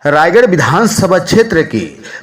रायगढ़ विधानसभा क्षेत्र की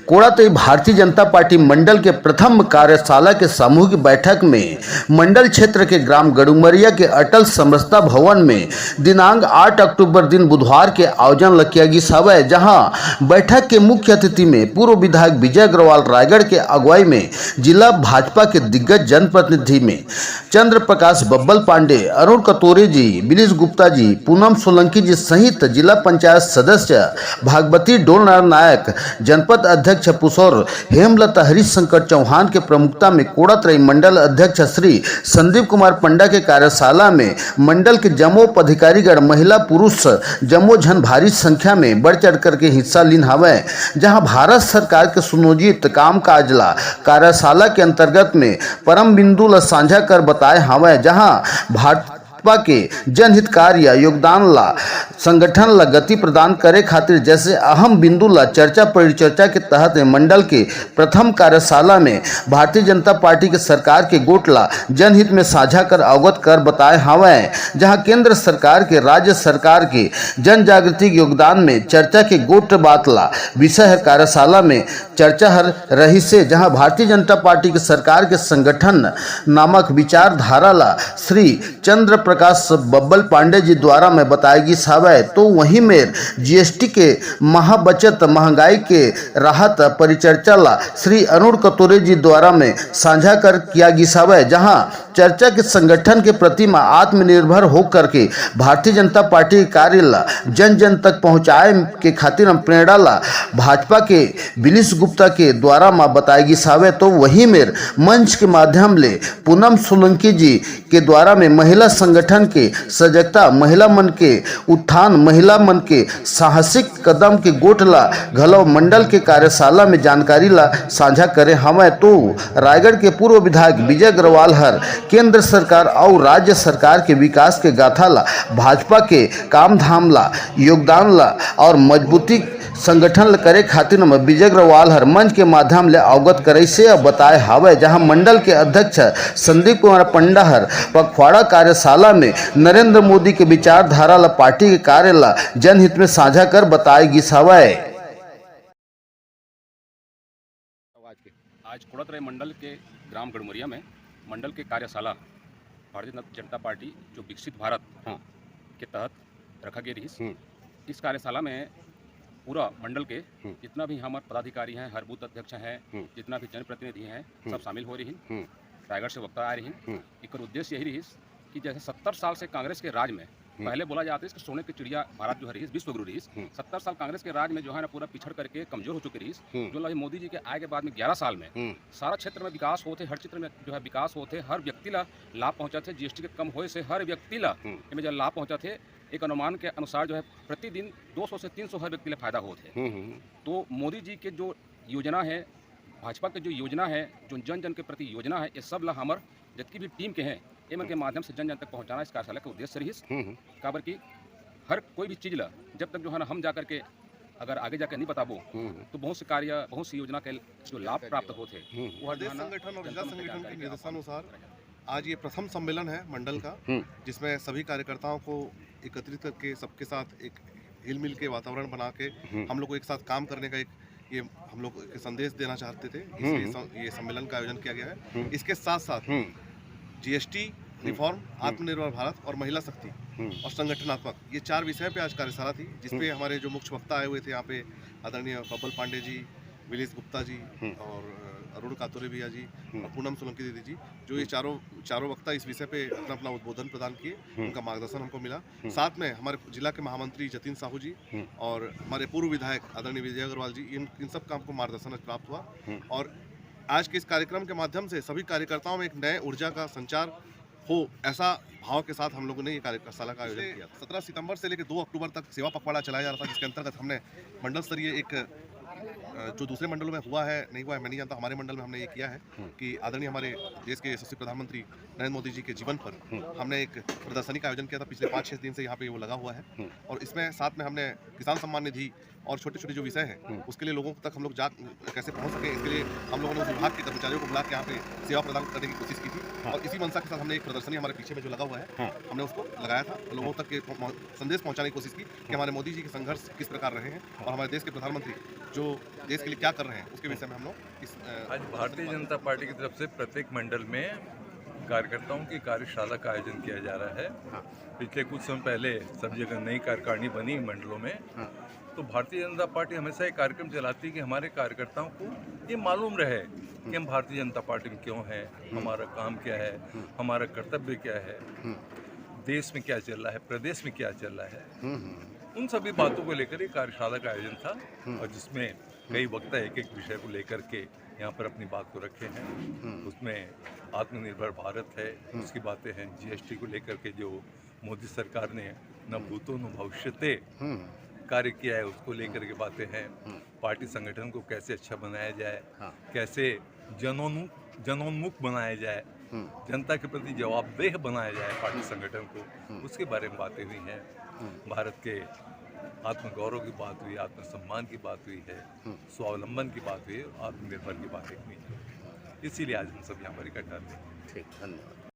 कोड़ातोई भारतीय जनता पार्टी मंडल के प्रथम कार्यशाला के सामूहिक बैठक में मंडल क्षेत्र के ग्राम गड़ुमरिया के अटल समरसता भवन में दिनांक 8 अक्टूबर दिन बुधवार के आयोजन किया गया, जहां बैठक के मुख्य अतिथि में पूर्व विधायक विजय अग्रवाल रायगढ़ के अगुवाई में जिला भाजपा के दिग्गज जनप्रतिनिधि में चंद्र प्रकाश बब्बल पांडे, अरुण कतोरे जी, बिलिस गुप्ता जी, पूनम सोलंकी जी सहित जिला पंचायत सदस्य भागवती डोलनार नायक, जनपद अध्यक्ष पुसौर हेमलता हरिशंकर चौहान के प्रमुखता में कोड़ातोई मंडल अध्यक्ष श्री संदीप कुमार पंडा के कार्यशाला में मंडल के जमो पदाधिकारीगण महिला पुरुष जमो झन भारी संख्या में बढ़ चढ़ करके हिस्सा लीन हवे, जहां भारत सरकार के सुनियोजित काम काज ला कार्यशाला के अंतर्गत में परम बिंदु ला साझा कर बताए हवे, जहां भाजपा के जनहित कार्य योगदान ला संगठन ला गति प्रदान करे खातिर जैसे अहम बिंदु ला चर्चा परिचर्चा के तहत मंडल के प्रथम कार्यशाला में भारतीय जनता पार्टी के सरकार के गोट ला जनहित में साझा कर अवगत कर बताए हवे, जहां केंद्र सरकार के राज्य सरकार के जन जागृति योगदान में चर्चा के गोट बात ला विषय है कार्यशाला में चर्चा हर रही से, जहां भारतीय जनता पार्टी के सरकार के संगठन नामक विचारधारा ला श्री चंद्र प्रकाश बब्बल पांडे जी द्वारा में बताएगी सावे, तो वहीं में जीएसटी के महाबचत महंगाई के राहत परिचर्चा ला श्री अरुण कतोरे जी द्वारा में साझा कर किया गया सावे, जहां चर्चा के संगठन के प्रति में आत्मनिर्भर होकर के भारतीय जनता पार्टी के कार्य ला जन जन तक पहुंचाए के खातिर प्रेरणा ला भाजपा के बिलिस गुप्ता के द्वारा में बताएगी सावे, तो वहीं में मंच के माध्यम ले पूनम सोलंकी जी के द्वारा में महिला संगठन के सजगता, महिला मन के उत्थान, महिला मन के साहसिक कदम के गोट ला घलो मंडल के कार्यशाला में जानकारी ला साझा करे हमें, तो रायगढ़ के पूर्व विधायक विजय अग्रवाल हर केंद्र सरकार और राज्य सरकार के विकास के गाथा ला भाजपा के काम धाम ला योगदान ला और मजबूती संगठन करे खातिर विजय अग्रवाल हर मंच के माध्यम ले अवगत करे से बताए हावे, जहां मंडल के अध्यक्ष संदीप कुमार पंडा हर पखवाड़ा कार्यशाला में नरेंद्र मोदी के विचारधारा ला पार्टी के कार्य ला जनहित में साझा कर बताएगी सावे। आज कोड़ातोई मंडल के ग्राम गड़ुमरिया में मंडल के कार्यशाला भारतीय जनता पार्टी जो विकसित भारत के तहत रखा गया रही। इस कार्यशाला में पूरा मंडल के जितना भी हमारे पदाधिकारी हैं, हर बूथ अध्यक्ष हैं, जितना भी जनप्रतिनिधि हैं, सब शामिल हो रही। रायगढ़ से वक्ता आ रही। एक उद्देश्य यही रही कि जैसे 70 साल से कांग्रेस के राज में पहले बोला जाता है कि सोने की चिड़िया भारत जो है विश्व गुरु रही। 70 साल कांग्रेस के राज में जो है ना पूरा पिछड़ करके कमजोर हो चुकी रही। जो मोदी जी के आए के बाद में 11 साल में सारा क्षेत्र में विकास होते, हर क्षेत्र में जो है विकास होते, हर व्यक्ति ला लाभ पहुंचा थे। जीएसटी के कम होए से हर व्यक्ति ला इनमें जो लाभ पहुंचा थे। एक अनुमान के अनुसार जो है प्रतिदिन 200 से 300 हर व्यक्ति ला फायदा होते। तो मोदी जी के जो योजना है, भाजपा के जो योजना है, जो जन जन के प्रति योजना है, ये सब ला हमार जितनी भी टीम के हैं एमन के माध्यम से जन जन तक पहुंचाना इस कार्यशाला का उद्देश्य रही। काबर की हर कोई भी चीज़ ला जब तक जो है ना हम जाकर के अगर आगे जाकर नहीं बताबो तो बहुत से कार्य, बहुत सी योजना के जो लाभ प्राप्त होते वो हर संगठन और जिला संगठन के निर्देशानुसार आज ये प्रथम सम्मेलन है मंडल का, जिसमें सभी कार्यकर्ताओं को एकत्रित करके सबके साथ एक हिल मिल के वातावरण बना के हम लोग को एक साथ काम करने का एक ये हम लोग संदेश देना चाहते थे, इसलिए ये सम्मेलन का आयोजन किया गया है। इसके साथ साथ जीएसटी रिफॉर्म, आत्मनिर्भर भारत और महिला शक्ति और संगठनात्मक, ये 4 विषय पे आज कार्यशाला थी, जिसपे हमारे जो मुख्य वक्ता आए हुए थे यहाँ पे आदरणीय बब्बल पांडे जी, बिलिस गुप्ता जी और अरुण कातोरे भैया जी और पूनम सोलंकी दीदी जी, जो ये चारों वक्ता इस विषय पे अपना अपना उद्बोधन प्रदान किए, उनका मार्गदर्शन हमको मिला। साथ में हमारे जिला के महामंत्री जतिन साहू जी और हमारे पूर्व विधायक आदरणीय विजय अग्रवाल जी, इन सब का हमको मार्गदर्शन प्राप्त हुआ। और आज के इस कार्यक्रम के माध्यम से सभी कार्यकर्ताओं में एक नए ऊर्जा का संचार हो, ऐसा भाव के साथ हम लोगों ने ये कार्यशाला का आयोजन किया। 17 सितंबर से लेकर 2 अक्टूबर तक सेवा पखवाड़ा चलाया जा रहा था, जिसके अंतर्गत हमने मंडल स्तरीय एक जो दूसरे मंडलों में हुआ है नहीं हुआ है मैं नहीं जानता, हमारे मंडल में हमने ये किया है कि आदरणीय हमारे देश के यशस्वी प्रधानमंत्री नरेंद्र मोदी जी के जीवन पर हमने एक प्रदर्शनी का आयोजन किया था। पिछले 5-6 दिन से यहाँ पे वो लगा हुआ है, और इसमें साथ में हमने किसान सम्मान निधि और छोटे छोटे जो विषय हैं उसके लिए लोगों तक हम लोग कैसे पहुँच सकें, इसके लिए हम लोगों ने उस विभाग के कर्मचारियों को बुला के यहाँ पे सेवा प्रदान करने की कोशिश की थी। और इसी मंशा के साथ हमने एक प्रदर्शनी हमारे पीछे में जो लगा हुआ है, हमने उसको लगाया था, लोगों तक के संदेश पहुंचाने की कोशिश की कि हमारे मोदी जी के संघर्ष किस प्रकार रहे हैं और हमारे देश के प्रधानमंत्री जो देश के लिए क्या कर रहे हैं उसके विषय में हम लोग इस आज भारतीय जनता पार्टी की तरफ से प्रत्येक मंडल में कार्यकर्ताओं की कार्यशाला का आयोजन किया जा रहा है। पिछले कुछ समय पहले सब जगह नई कार्यकारिणी बनी मंडलों में, तो भारतीय जनता पार्टी हमेशा एक कार्यक्रम चलाती है कि हमारे कार्यकर्ताओं को ये मालूम रहे कि हम भारतीय जनता पार्टी में क्यों हैं, हमारा काम क्या है, हमारा कर्तव्य क्या है, देश में क्या चल रहा है, प्रदेश में क्या चल रहा है। उन सभी बातों को लेकर एक कार्यशाला का आयोजन था और जिसमें कई वक्ता एक एक विषय को लेकर के यहाँ पर अपनी बात को रखे हैं। उसमें आत्मनिर्भर भारत है, उसकी बातें हैं, जीएसटी को लेकर के जो मोदी सरकार ने न भूतो न भविष्यते कार्य किया है उसको लेकर के बातें हैं। पार्टी संगठन को कैसे अच्छा बनाया जाए, कैसे जनोन्मुख बनाया जाए, जनता के प्रति जवाबदेह बनाया जाए पार्टी संगठन को, उसके बारे में बातें हुई हैं। भारत के आत्मगौरव की बात हुई, आत्मसम्मान की बात हुई है, स्वावलंबन की बात हुई है, आत्मनिर्भर की बातें हुई है। इसीलिए आज हम सब यहाँ पर इकट्ठा थे। ठीक, धन्यवाद।